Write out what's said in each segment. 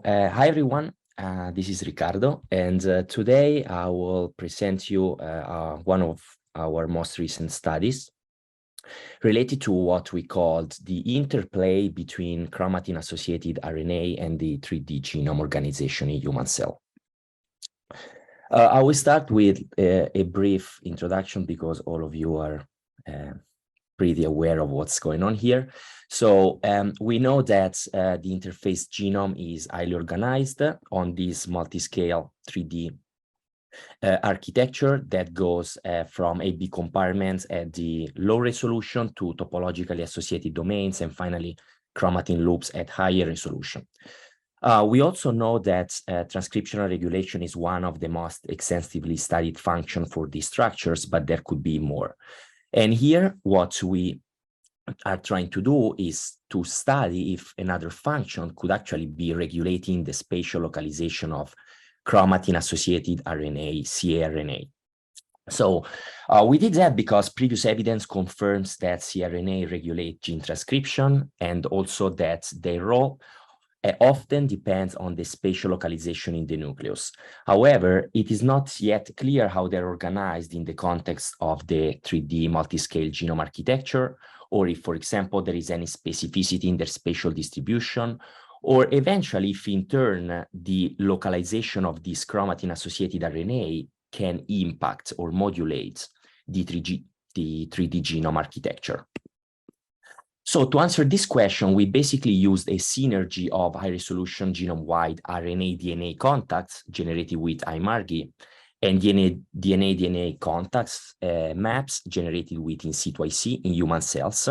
Hi everyone, this is Riccardo, and today I will present you one of our most recent studies related to what we called the interplay between chromatin-associated RNA and the 3D genome organization in human cell. I will start with a brief introduction because all of you are pretty aware of what's going on here. So we know that the interface genome is highly organized on this multi-scale 3D architecture that goes from AB compartments at the low resolution to topologically associated domains, and finally chromatin loops at higher resolution. We also know that transcriptional regulation is one of the most extensively studied functions for these structures, but there could be more. And here, what we are trying to do is to study if another function could actually be regulating the spatial localization of chromatin-associated RNA, cRNA. So we did that because previous evidence confirms that cRNA regulate gene transcription and also that their role often depends on the spatial localization in the nucleus. However, it is not yet clear how they're organized in the context of the 3D multi-scale genome architecture, or if, for example, there is any specificity in their spatial distribution, or eventually if in turn the localization of this chromatin-associated RNA can impact or modulate the 3D genome architecture. So to answer this question, we basically used a synergy of high-resolution genome-wide RNA-DNA contacts generated with iMargi and DNA-DNA contacts maps generated with in situ IC in human cells.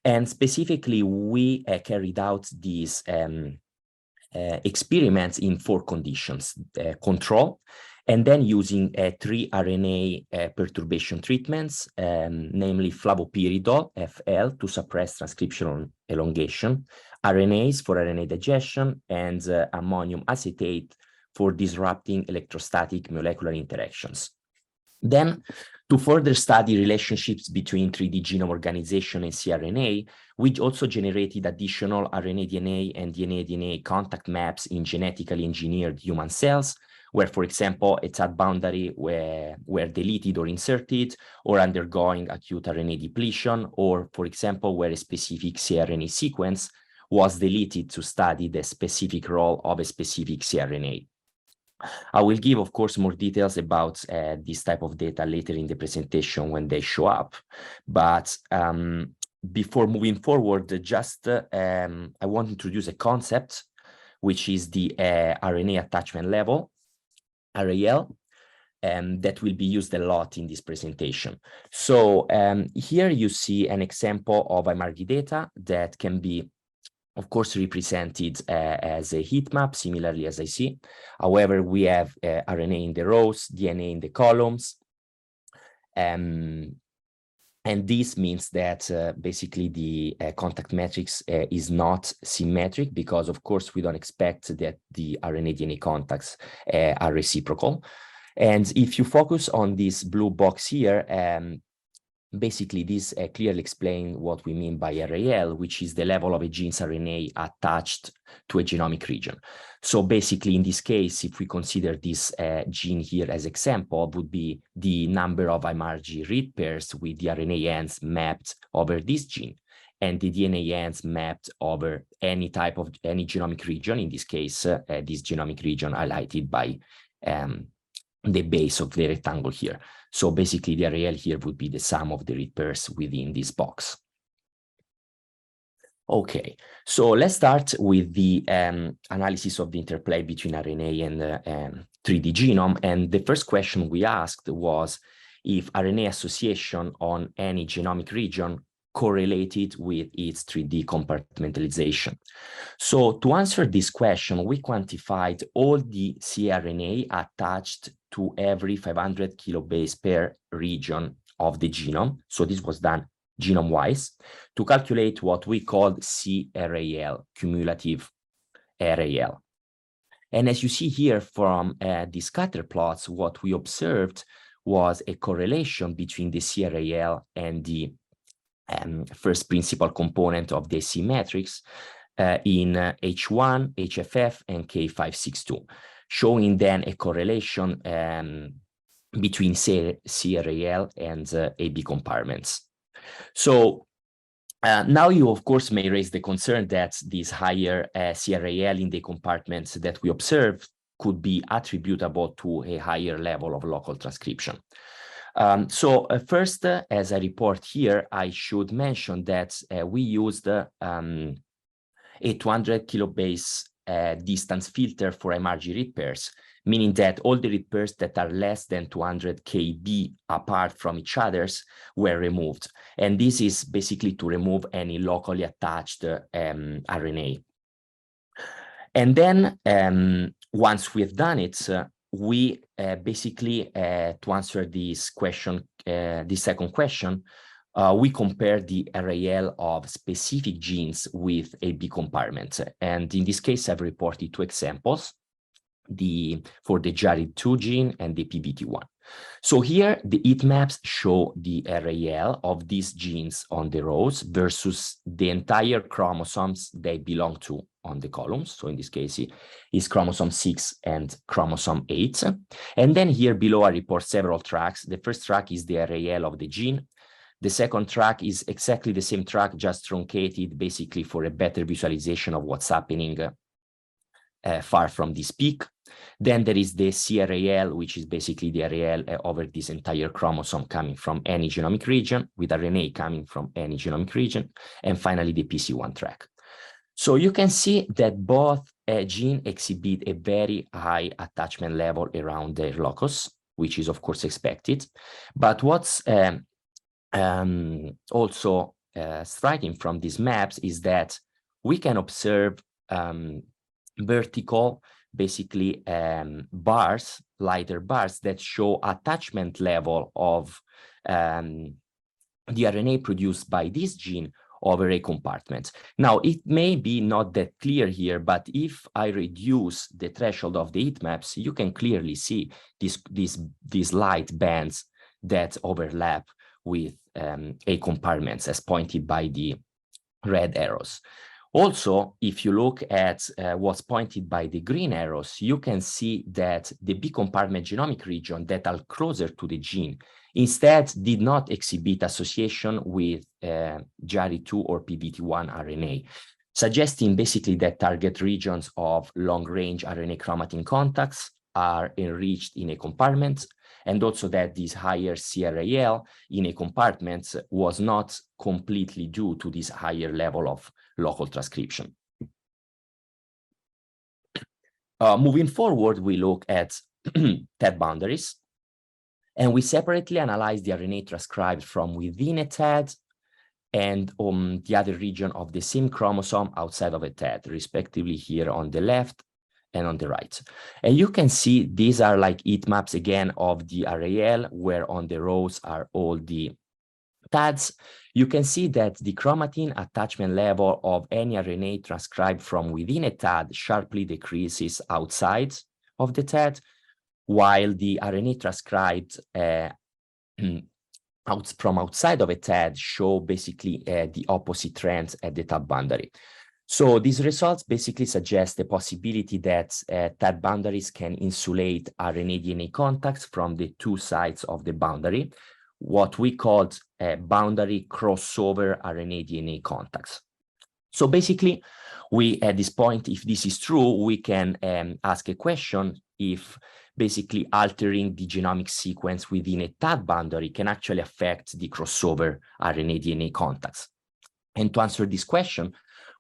And specifically, we carried out these experiments in 4 conditions: control, and then using 3 RNA perturbation treatments, namely flavopiridol, FL, to suppress transcriptional elongation, RNase for RNA digestion, and ammonium acetate for disrupting electrostatic molecular interactions. Then, to further study relationships between 3D genome organization and cRNA, we also generated additional RNA-DNA and DNA-DNA contact maps in genetically engineered human cells, where, for example, a TAT boundary were deleted or inserted, or undergoing acute RNA depletion, or, for example, where a specific cRNA sequence was deleted to study the specific role of a specific cRNA. I will give, of course, more details about this type of data later in the presentation when they show up. But before moving forward, I want to introduce a concept, which is the RNA attachment level, RAL, that will be used a lot in this presentation. So here you see an example of iMargi data that can be, of course, represented as a heat map, similarly as I see. However, we have RNA in the rows, DNA in the columns. And this means that basically the contact matrix is not symmetric because, of course, we don't expect that the RNA-DNA contacts are reciprocal. And if you focus on this blue box here, basically this clearly explains what we mean by RAL, which is the level of a gene's RNA attached to a genomic region. So basically, in this case, if we consider this gene here as example, would be the number of iMargi read pairs with the RNA ends mapped over this gene, and the DNA ends mapped over any genomic region, in this case, this genomic region highlighted by the base of the rectangle here. So basically, the RAL here would be the sum of the read pairs within this box. Okay, so let's start with the analysis of the interplay between RNA and 3D genome. And the first question we asked was if RNA association on any genomic region correlated with its 3D compartmentalization. So to answer this question, we quantified all the cRNA attached to every 500 kilobase pair region of the genome. So this was done genome-wise to calculate what we called cRAL, cumulative RAL. And as you see here from the scatter plots, what we observed was a correlation between the cRAL and the first principal component of the C matrix in H1, HFF, and K562, showing then a correlation between CRAL and AB compartments. So now you, of course, may raise the concern that these higher CRAL in the compartments that we observed could be attributable to a higher level of local transcription. First, as I report here, I should mention that we used a 200 kilobase distance filter for MRG read pairs, meaning that all the read pairs that are less than 200 kb apart from each other were removed. And this is basically to remove any locally attached RNA. And then once we've done it, we basically, to answer this question, this second question, we compare the RAL of specific genes with AB compartments. And in this case, I've reported two examples, for the JARID2 gene and the PBT1. So here, the heat maps show the RAL of these genes on the rows versus the entire chromosomes they belong to on the columns. So in this case, is chromosome 6 and chromosome 8. And then here below, I report several tracks. The first track is the RAL of the gene. The second track is exactly the same track, just truncated, basically for a better visualization of what's happening far from this peak. Then there is the CRAL, which is basically the RAL over this entire chromosome coming from any genomic region, with RNA coming from any genomic region. And finally, the PC1 track. So you can see that both genes exhibit a very high attachment level around their locus, which is, of course, expected. But what's also striking from these maps is that we can observe vertical, basically bars, lighter bars that show attachment level of the RNA produced by this gene over a compartment. Now, it may be not that clear here, but if I reduce the threshold of the heat maps, you can clearly see these light bands that overlap with A compartments as pointed by the red arrows. Also, if you look at what's pointed by the green arrows, you can see that the B compartment genomic region that are closer to the gene instead did not exhibit association with JARID2 or PBT1 RNA, suggesting basically that target regions of long-range RNA-chromatin contacts are enriched in a compartment, and also that this higher CRAL in a compartment was not completely due to this higher level of local transcription. Moving forward, we look at TAD boundaries, and we separately analyze the RNA transcribed from within a TAD and the other region of the same chromosome outside of a TAD, respectively here on the left and on the right. And you can see these are like heat maps again of the RAL, where on the rows are all the TADs. You can see that the chromatin attachment level of any RNA transcribed from within a TAD sharply decreases outside of the TAD, while the RNA transcribed from outside of a TAD show basically the opposite trends at the TAD boundary. So these results basically suggest the possibility that TAD boundaries can insulate RNA-DNA contacts from the two sides of the boundary, what we called boundary crossover RNA-DNA contacts. So basically, we at this point, if this is true, we can ask a question if basically altering the genomic sequence within a TAD boundary can actually affect the crossover RNA-DNA contacts. And to answer this question,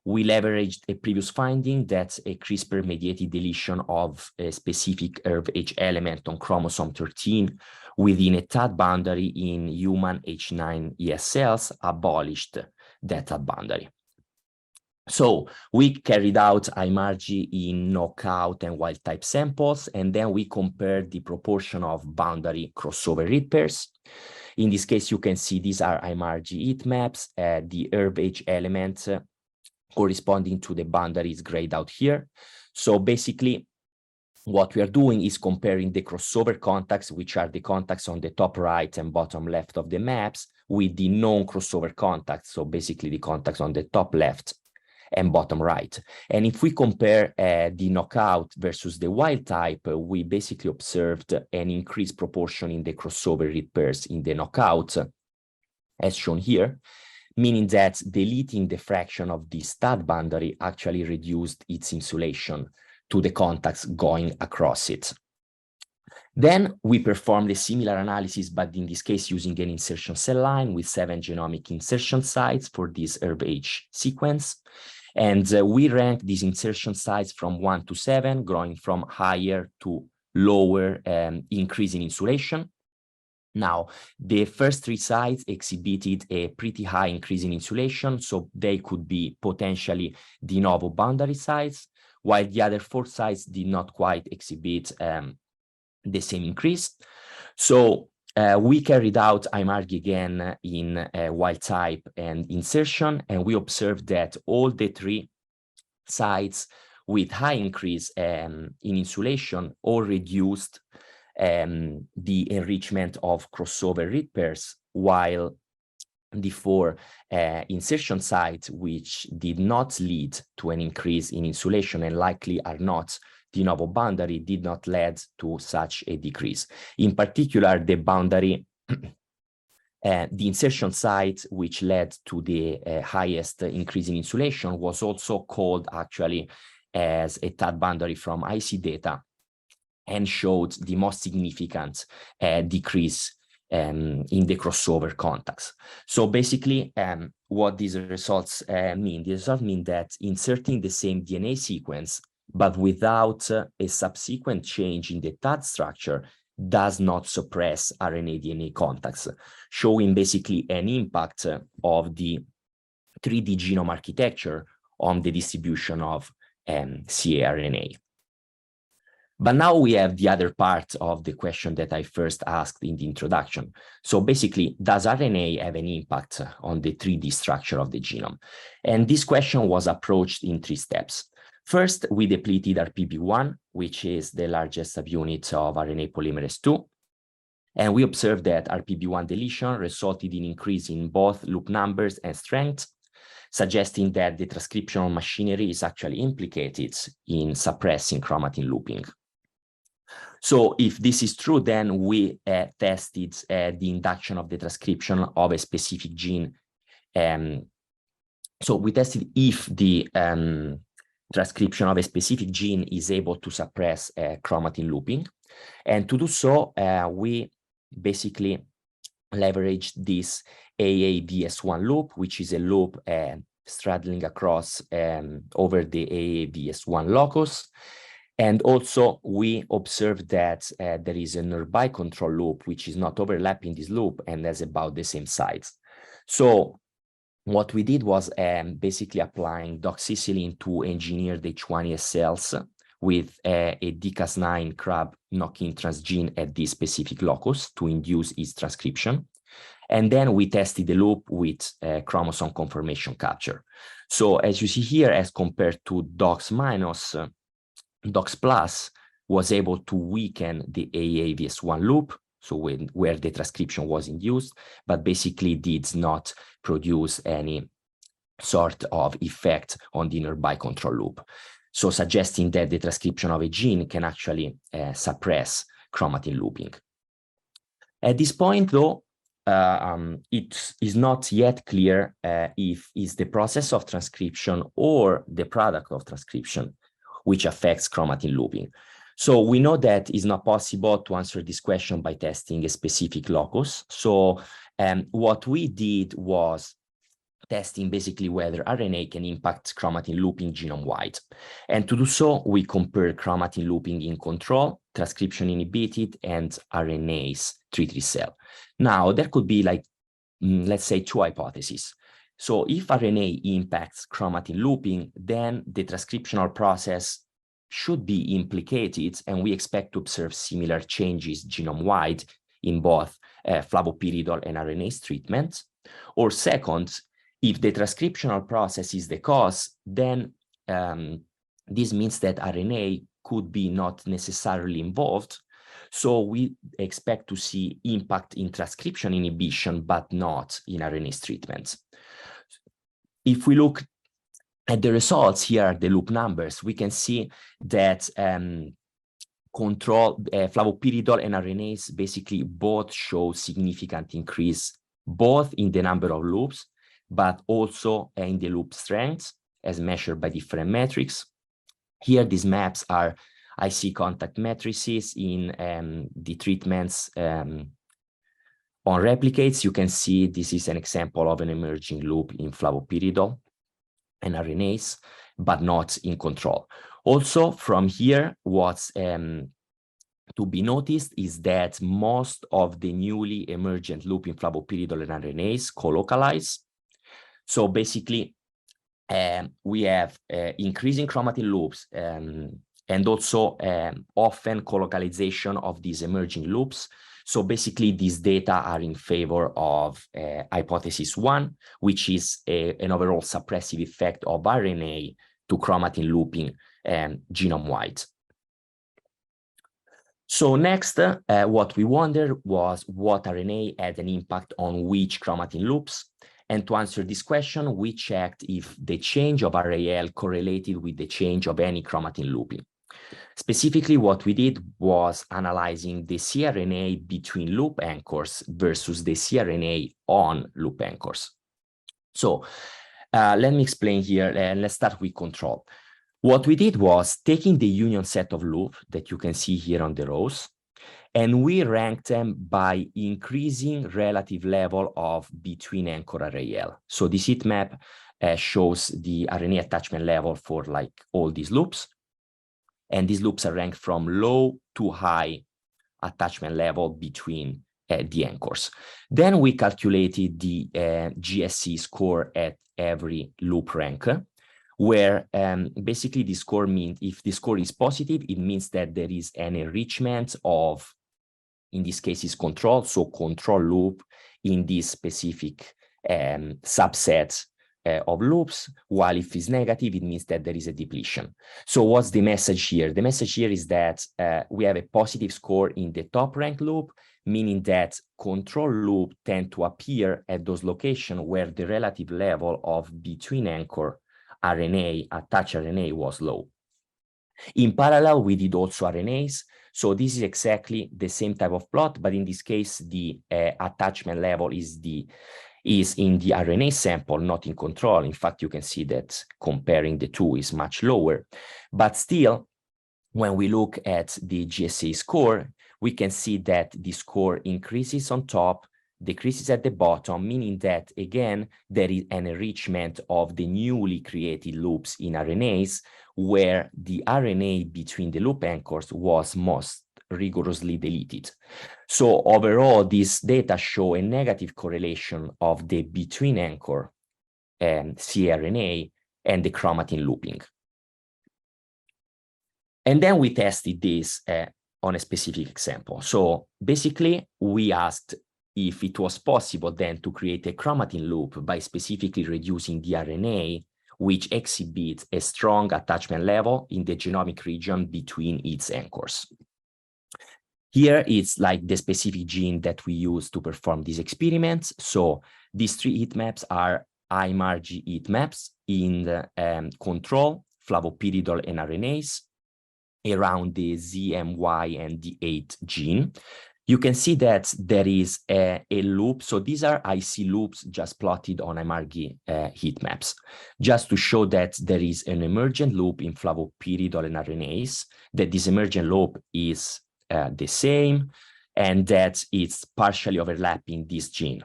we leveraged a previous finding that a CRISPR-mediated deletion of a specific ERV-H element on chromosome 13 within a TAD boundary in human H9 ES cells abolished that TAD boundary. So we carried out IMRG in knockout and wild-type samples, and then we compared the proportion of boundary crossover read pairs. In this case, you can see these are IMRG heat maps, the ERV-H element corresponding to the boundaries grayed out here. So basically, what we are doing is comparing the crossover contacts, which are the contacts on the top right and bottom left of the maps, with the non-crossover contacts, so basically the contacts on the top left and bottom right. And if we compare the knockout versus the wild type, we basically observed an increased proportion in the crossover read pairs in the knockout, as shown here, meaning that deleting the fraction of the stud boundary actually reduced its insulation to the contacts going across it. Then we performed a similar analysis, but in this case using an insertion cell line with 7 genomic insertion sites for this HERBH sequence. And we ranked these insertion sites from 1 to 7, growing from higher to lower increase in insulation. Now, the first 3 sites exhibited a pretty high increase in insulation, so they could be potentially de novo boundary sites, while the other 4 sites did not quite exhibit the same increase. So we carried out IMARG again in wild type and insertion, and we observed that all the 3 sites with high increase in insulation all reduced the enrichment of crossover read pairs, while the 4 insertion sites which did not lead to an increase in insulation and likely are not de novo boundary did not lead to such a decrease. In particular, the boundary, the insertion site which led to the highest increase in insulation was also called actually as a TAD boundary from IC data and showed the most significant decrease in the crossover contacts. So basically, what these results mean? The results mean that inserting the same DNA sequence but without a subsequent change in the TAD structure does not suppress RNA-DNA contacts, showing basically an impact of the 3D genome architecture on the distribution of cRNA. But now we have the other part of the question that I first asked in the introduction. So basically, does RNA have an impact on the 3D structure of the genome? And this question was approached in 3 steps. First, we depleted RPB1, which is the largest subunit of RNA polymerase II. And we observed that RPB1 deletion resulted in increase in both loop numbers and strength, suggesting that the transcriptional machinery is actually implicated in suppressing chromatin looping. So if this is true, then we tested the induction of the transcription of a specific gene. So we tested if the transcription of a specific gene is able to suppress chromatin looping. And to do so, we basically leveraged this AABS1 loop, which is a loop straddling across over the AABS1 locus. And also, we observed that there is a nearby control loop, which is not overlapping this loop and has about the same size. So what we did was basically applying doxycycline to engineered H1ES cells with a DCAS9 CRAB knock-in transgene at this specific locus to induce its transcription. And then we tested the loop with chromosome conformation capture. So as you see here, as compared to DOX minus, DOX plus was able to weaken the AAVS1 loop, so where the transcription was induced, but basically did not produce any sort of effect on the nearby control loop. So suggesting that the transcription of a gene can actually suppress chromatin looping. At this point, though, it is not yet clear if it's the process of transcription or the product of transcription which affects chromatin looping. So we know that it's not possible to answer this question by testing a specific locus. So what we did was testing basically whether RNA can impact chromatin looping genome-wide. And to do so, we compared chromatin looping in control, transcription inhibited, and RNase 3' cell. Now, there could be like, let's say, 2 hypotheses. So if RNA impacts chromatin looping, then the transcriptional process should be implicated, and we expect to observe similar changes genome-wide in both flavopyridol and RNase treatment. Or second, if the transcriptional process is the cause, then this means that RNA could be not necessarily involved. So we expect to see impact in transcription inhibition, but not in RNase treatment. If we look And the results here are the loop numbers. We can see that flavopiridol and RNase basically both show significant increase, both in the number of loops, but also in the loop strength as measured by different metrics. Here, these maps are IC contact matrices in the treatments on replicates. You can see this is an example of an emerging loop in flavopiridol and RNase, but not in control. Also, from here, what's to be noticed is that most of the newly emergent loop in flavopiridol and RNase co-localize. So basically, we have increasing chromatin loops and also often co-localization of these emerging loops. So basically, these data are in favor of hypothesis 1, which is an overall suppressive effect of RNA to chromatin looping genome-wide. So next, what we wondered was what RNA had an impact on which chromatin loops. And to answer this question, we checked if the change of RAL correlated with the change of any chromatin looping. Specifically, what we did was analyzing the cRNA between loop anchors versus the cRNA on loop anchors. So let me explain here, and let's start with control. What we did was taking the union set of loops that you can see here on the rows, and we ranked them by increasing relative level of between anchor RAL. So this heat map shows the RNA attachment level for like all these loops. And these loops are ranked from low to high attachment level between the anchors. Then we calculated the GSE score at every loop rank, where basically the score means if the score is positive, it means that there is an enrichment of, in this case, is control, so control loop in this specific subset of loops, while if it's negative, it means that there is a depletion. So what's the message here? The message here is that we have a positive score in the top rank loop, meaning that control loop tend to appear at those locations where the relative level of between anchor RNA, attached RNA was low. In parallel, we did also RNase. So this is exactly the same type of plot, but in this case, the attachment level is in the RNA sample, not in control. In fact, you can see that comparing the two is much lower. But still, when we look at the GSA score, we can see that the score increases on top, decreases at the bottom, meaning that, again, there is an enrichment of the newly created loops in RNAs, where the RNA between the loop anchors was most rigorously deleted. So overall, these data show a negative correlation of the between anchor cRNA and the chromatin looping. And then we tested this on a specific example. So basically, we asked if it was possible then to create a chromatin loop by specifically reducing the RNA, which exhibits a strong attachment level in the genomic region between its anchors. Here, it's like the specific gene that we use to perform these experiments. So these three heat maps are IMRG heat maps in the control, flavopiridol and RNase around the ZMY and the 8 gene. You can see that there is a loop. So these are IC loops just plotted on IMRG heat maps, just to show that there is an emergent loop in flavopiridol and RNase, that this emergent loop is the same, and that it's partially overlapping this gene.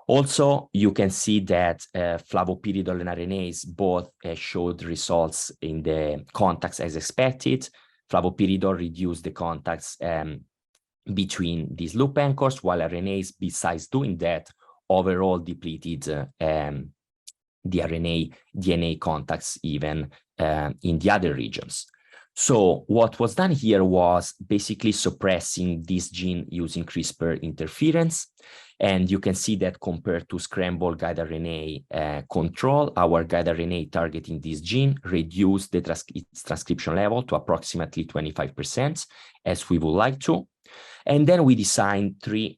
Also, you can see that flavopiridol and RNase both showed results in the contacts as expected. Flavopiridol reduced the contacts between these loop anchors, while RNase, besides doing that, overall depleted the RNA-DNA contacts even in the other regions. So what was done here was basically suppressing this gene using CRISPR interference. And you can see that compared to scrambled guide RNA control, our guide RNA targeting this gene reduced its transcription level to approximately 25%, as we would like to. And then we designed three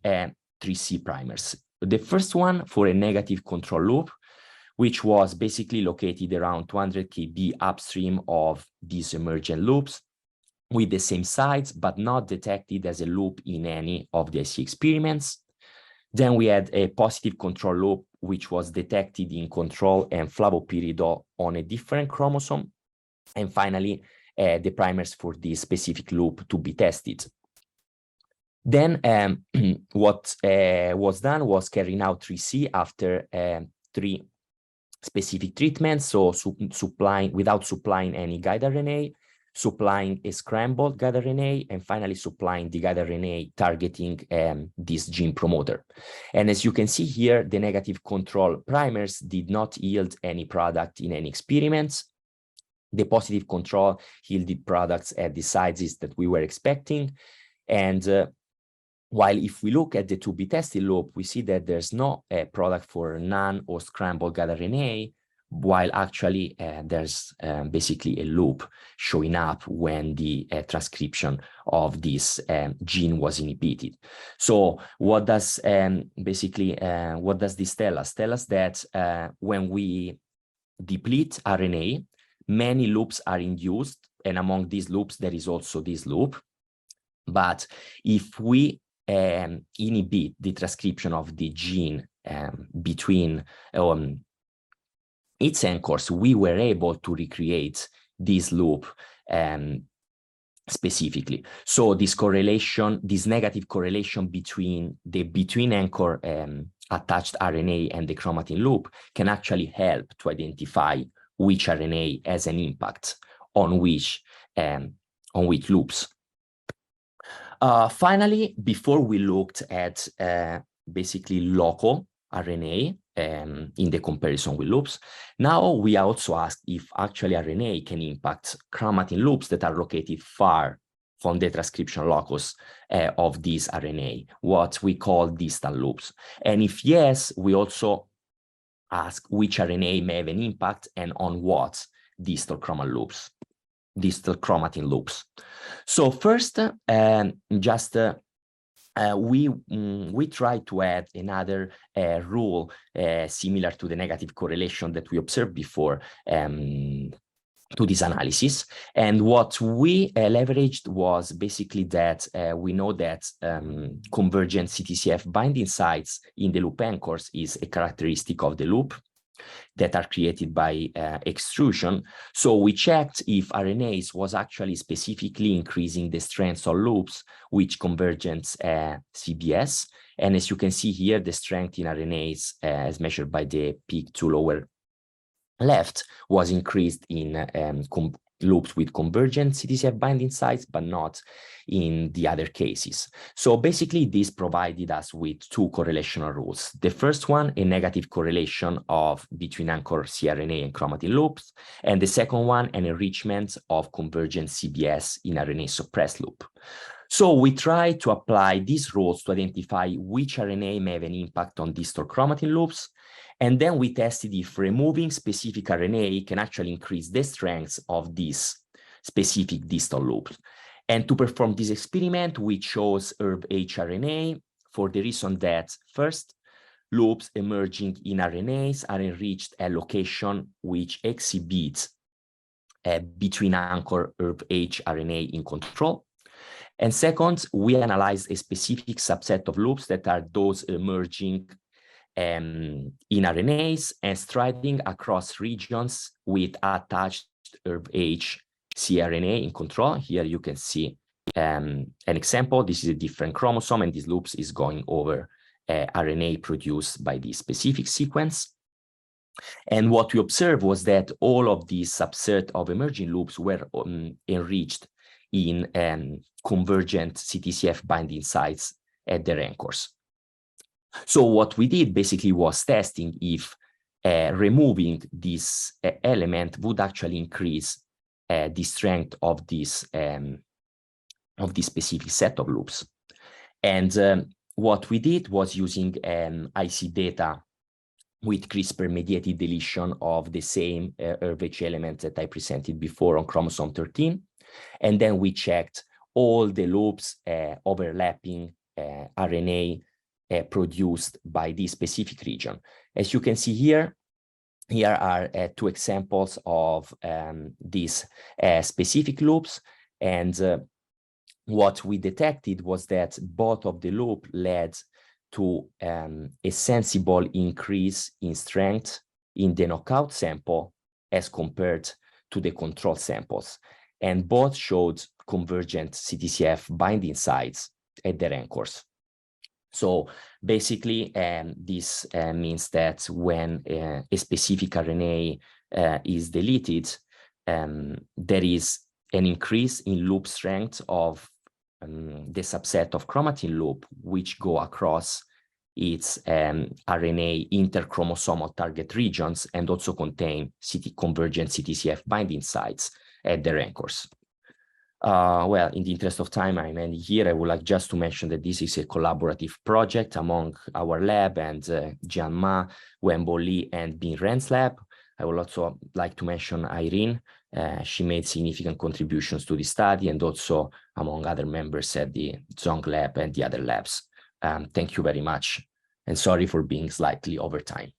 C primers. The first one for a negative control loop, which was basically located around 200 kb upstream of these emergent loops with the same size, but not detected as a loop in any of the IC experiments. Then we had a positive control loop, which was detected in control and flavopyridol on a different chromosome. And finally, the primers for this specific loop to be tested. Then what was done was carrying out 3C after 3 specific treatments, so without supplying any guide RNA, supplying a scrambled guide RNA, and finally supplying the guide RNA targeting this gene promoter. And as you can see here, the negative control primers did not yield any product in any experiments. The positive control yielded products at the sizes that we were expecting. And while if we look at the to be tested loop, we see that there's no product for non or scrambled guide RNA, while actually there's basically a loop showing up when the transcription of this gene was inhibited. So what does what does this tell us? Tell us that when we deplete RNA, many loops are induced, and among these loops there is also this loop. But if we inhibit the transcription of the gene between its anchors, we were able to recreate this loop specifically. So this correlation, this negative correlation between the between anchor attached RNA and the chromatin loop can actually help to identify which RNA has an impact on which loops. Finally, before we looked at basically local RNA in the comparison with loops, now we also ask if actually RNA can impact chromatin loops that are located far from the transcription locus of these RNA, what we call distal loops. And if yes, we also ask which RNA may have an impact and on what distal chromatin loops. So first, we try to add another rule similar to the negative correlation that we observed before to this analysis. And what we leveraged was basically that we know that convergent CTCF binding sites in the loop anchors is a characteristic of the loop that are created by extrusion. So we checked if RNase was actually specifically increasing the strengths of loops with convergent CBS. And as you can see here, the strength in RNase as measured by the peak to lower left was increased in loops with convergent CTCF binding sites, but not in the other cases. So basically, this provided us with 2 correlational rules. The first one, a negative correlation between anchor cRNA and chromatin loops, and the second one, an enrichment of convergent CBS in RNA suppressed loop. So we try to apply these rules to identify which RNA may have an impact on distal chromatin loops. And then we tested if removing specific RNA can actually increase the strengths of these specific distal loops. And to perform this experiment, we chose ERB-H RNA for the reason that, first, loops emerging in RNAs are enriched at location which exhibits between anchor ERB-H RNA in control. And second, we analyzed a specific subset of loops that are those emerging in RNAs and striding across regions with attached ERB-H cRNA in control. Here you can see an example. This is a different chromosome, and this loops is going over RNA produced by this specific sequence. And what we observed was that all of these subset of emerging loops were enriched in convergent CTCF binding sites at their anchors. So what we did basically was testing if removing this element would actually increase the strength of this specific set of loops. And what we did was using IC data with CRISPR-mediated deletion of the same ERB-H element that I presented before on chromosome 13. And then we checked all the loops overlapping RNA produced by this specific region. As you can see here, here are two examples of these specific loops, and what we detected was that both of the loop led to a sensible increase in strength in the knockout sample as compared to the control samples, and both showed convergent CTCF binding sites at their anchors. So basically, this means that when a specific RNA is deleted, there is an increase in loop strength of the subset of chromatin loop, which go across its RNA interchromosomal target regions and also contain convergent CTCF binding sites at their anchors. Well, in the interest of time, I'm ending here. I would like just to mention that this is a collaborative project among our lab and Jian Ma, Wenbo Li, and Bin Ren's lab. I would also like to mention Irene. She made significant contributions to the study, and also among other members at the Zhong lab and the other labs. Thank you very much, and sorry for being slightly over time.